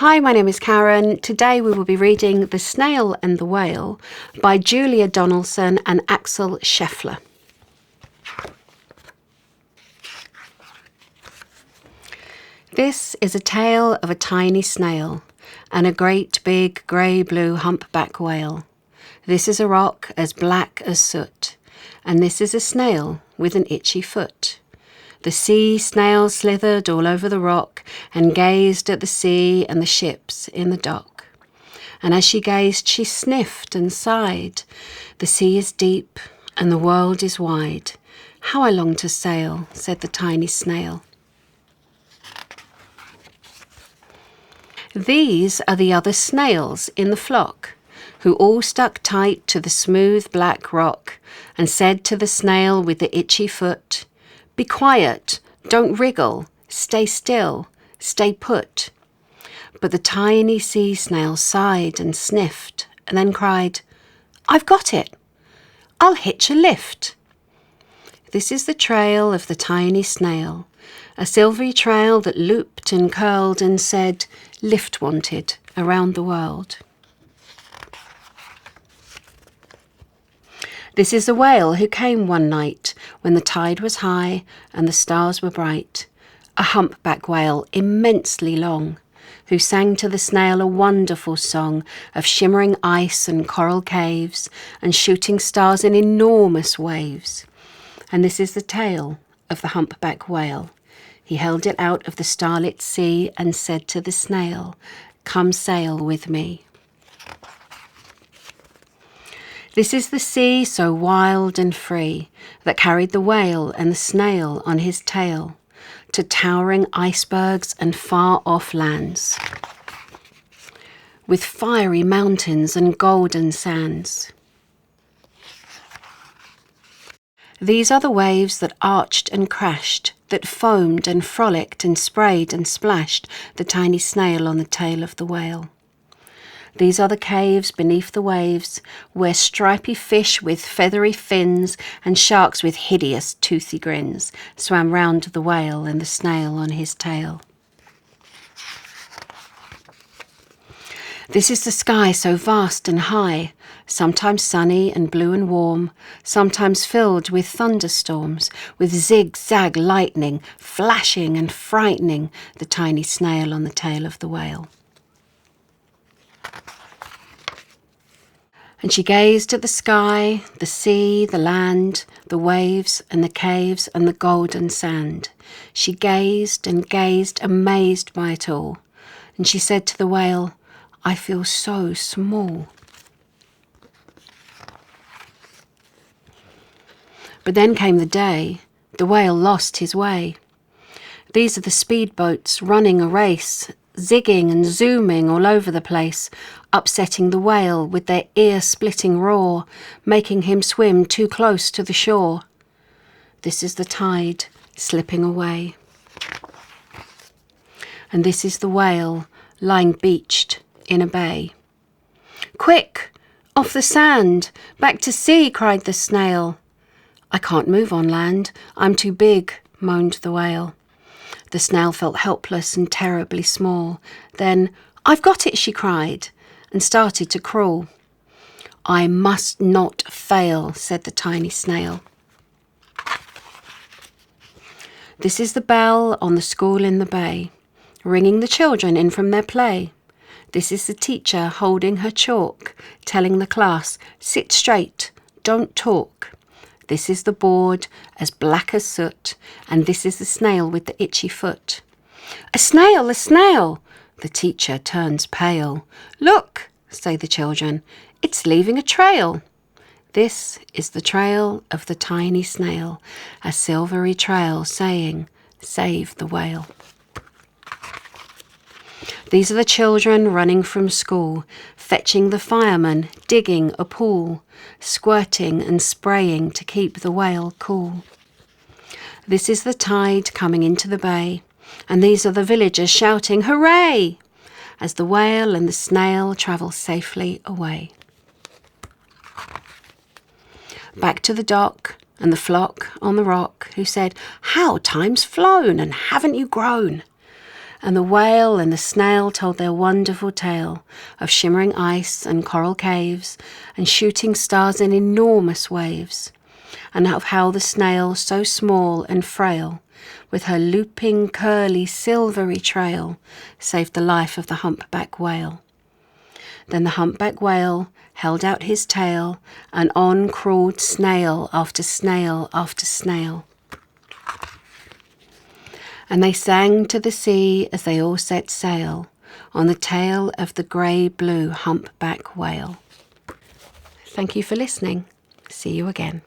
Hi, my name is Karen. Today we will be reading The Snail and the Whale by Julia Donaldson and Axel Scheffler. This is a tale of a tiny snail and a great big grey-blue humpback whale. This is a rock as black as soot, and this is a snail with an itchy foot. The sea snail slithered all over the rock and gazed at the sea and the ships in the dock. And as she gazed, she sniffed and sighed. The sea is deep and the world is wide. How I long to sail, said the tiny snail. These are the other snails in the flock, who all stuck tight to the smooth black rock and said to the snail with the itchy foot, "Be quiet, don't wriggle, stay still, stay put." But the tiny sea snail sighed and sniffed and then cried, "I've got it, I'll hitch a lift." This is the trail of the tiny snail, a silvery trail that looped and curled and said, "Lift wanted," around the world. This is a whale who came one night when the tide was high and the stars were bright, a humpback whale immensely long, who sang to the snail a wonderful song of shimmering ice and coral caves and shooting stars in enormous waves. And this is the tale of the humpback whale. He held it out of the starlit sea and said to the snail, "Come sail with me." This is the sea so wild and free that carried the whale and the snail on his tail to towering icebergs and far-off lands, with fiery mountains and golden sands. These are the waves that arched and crashed, that foamed and frolicked and sprayed and splashed the tiny snail on the tail of the whale. These are the caves beneath the waves, where stripy fish with feathery fins and sharks with hideous toothy grins swam round the whale and the snail on his tail. This is the sky so vast and high, sometimes sunny and blue and warm, sometimes filled with thunderstorms, with zigzag lightning, flashing and frightening the tiny snail on the tail of the whale. And she gazed at the sky, the sea, the land, the waves and the caves and the golden sand. She gazed and gazed, amazed by it all. And she said to the whale, "I feel so small." But then came the day. The whale lost his way. These are the speedboats running a race, zigging and zooming all over the place, upsetting the whale with their ear-splitting roar, making him swim too close to the shore. This is the tide slipping away. And this is the whale lying beached in a bay. "Quick, off the sand, back to sea," cried the snail. "I can't move on land, I'm too big," moaned the whale. The snail felt helpless and terribly small. Then, "I've got it," she cried, and started to crawl. "I must not fail," said the tiny snail. This is the bell on the school in the bay, ringing the children in from their play. This is the teacher holding her chalk, telling the class, "Sit straight, don't talk." This is the board, as black as soot, and this is the snail with the itchy foot. "A snail, a snail!" The teacher turns pale. "Look," say the children, "it's leaving a trail." This is the trail of the tiny snail, a silvery trail saying, "Save the whale." These are the children running from school, fetching the fireman, digging a pool, squirting and spraying to keep the whale cool. This is the tide coming into the bay, and these are the villagers shouting, "Hooray!" as the whale and the snail travel safely away. Back to the dock and the flock on the rock, who said, "How time's flown, and haven't you grown?" And the whale and the snail told their wonderful tale of shimmering ice and coral caves and shooting stars in enormous waves, and of how the snail, so small and frail, with her looping, curly, silvery trail, saved the life of the humpback whale. Then the humpback whale held out his tail, and on crawled snail after snail after snail. And they sang to the sea as they all set sail on the tail of the grey-blue humpback whale. Thank you for listening. See you again.